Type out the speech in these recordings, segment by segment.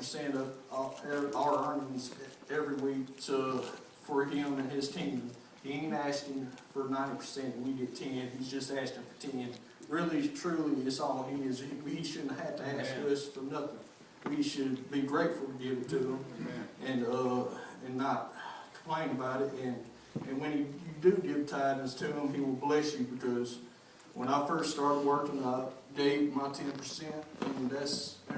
100% of our earnings every week for him and his team. He ain't asking for 90% and we get 10. He's just asking for 10. Really, truly, it's all his. He shouldn't have to ask us for nothing. We should be grateful to give it to him and not complain about it. And when you do give tithes to him, he will bless you, because when I first started working, I gave my 10%, and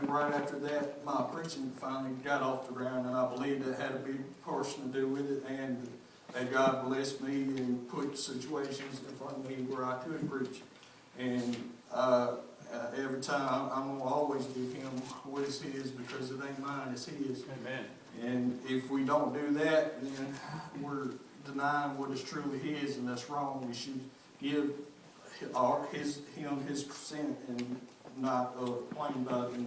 right after that, my preaching finally got off the ground, and I believe that had a big portion to do with it, and that God blessed me and put situations in front of me where I could preach. And every time, I'm going to always give him what is his, because it ain't mine, it's his. Amen. And if we don't do that, then we're denying what is truly his, and that's wrong. We should give him his percent and not complain about it, and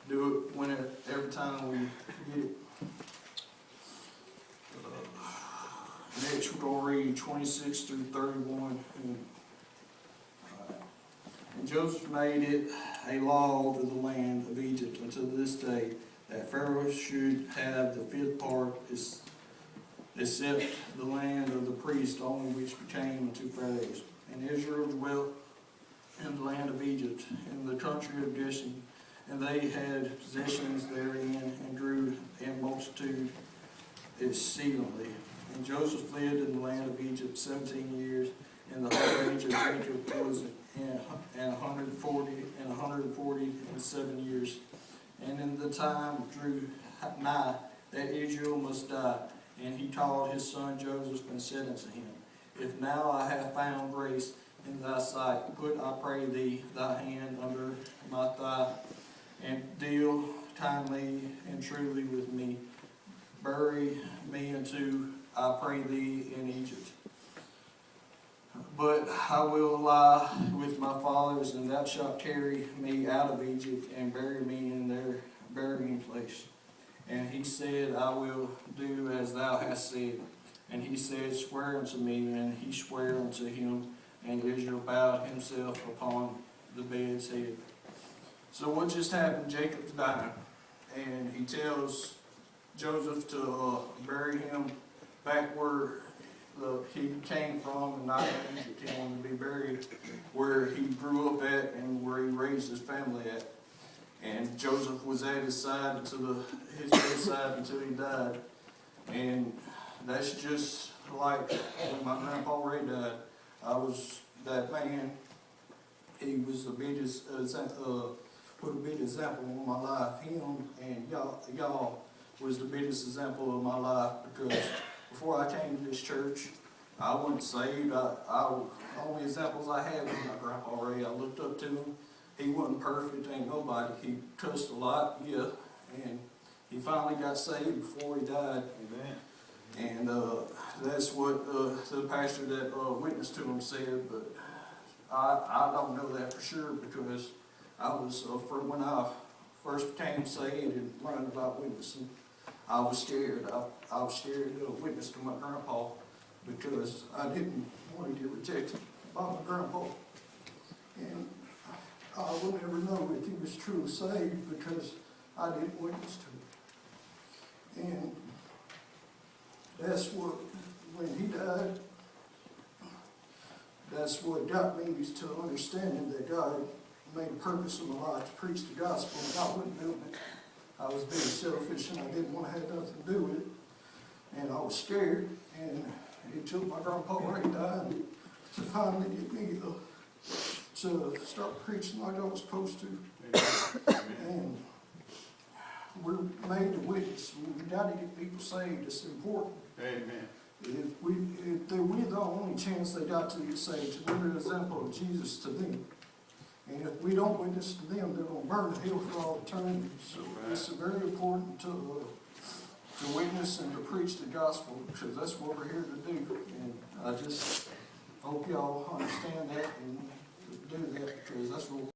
do it every time we get it. Next, we're going to read 26 through 31. And Joseph made it a law over the land of Egypt until this day, that Pharaoh should have the fifth part, except the land of the priest, only which became unto Pharaoh's. And Israel dwelt in the land of Egypt, in the country of Goshen, and they had possessions therein, and grew in multitude exceedingly. And Joseph lived in the land of Egypt 17 years, and the whole age of Jacob was 147 years. And in the time drew nigh that Israel must die, and he called his son Joseph, and said unto him, If now I have found grace in thy sight, put, I pray thee, thy hand under my thigh, and deal kindly and truly with me. Bury me unto, I pray thee, in Egypt. But I will lie with my fathers, and thou shalt carry me out of Egypt, and bury me in their burying place. And he said, I will do as thou hast said. And he said, Swear unto me. And he sware unto him, and Israel bowed himself upon the bed's head. So what just happened? Jacob's dying, and he tells Joseph to bury him back where he came from, and not in Egypt. He wanted to be buried where he grew up at and where he raised his family at. And Joseph was at his side his bedside until he died. And that's just like when my grandpa Ray died. I was that man. He was the biggest put a big example in my life. Him and y'all was the biggest example of my life, because before I came to this church, I wasn't saved. The only examples I had was my grandpa Ray. I looked up to him. He wasn't perfect, ain't nobody. He cussed a lot, yeah, and he finally got saved before he died. Amen. And that's what the pastor that witnessed to him said, but I don't know that for sure, because I was, when I first became saved and learned about witnessing, I was scared. I was scared to witness to my grandpa, because I didn't want to get rejected by my grandpa. And I will never know if he was truly saved, because I didn't witness to him. And that's what, when he died, that's what got me to understanding that God made a purpose in my life to preach the gospel, and I wasn't doing it. I was being selfish, and I didn't want to have nothing to do with it. And I was scared, and it took my grandpa Ray dying to finally get me to start preaching like I was supposed to. And we're made to witness. We got to get people saved. It's important. Amen. If we're the only chance they got to get saved, to be an example of Jesus to them. And if we don't witness to them, they're going to burn in hell for all eternity. So it's very important to witness and to preach the gospel, because that's what we're here to do. And I just hope y'all understand that and do that, because that's what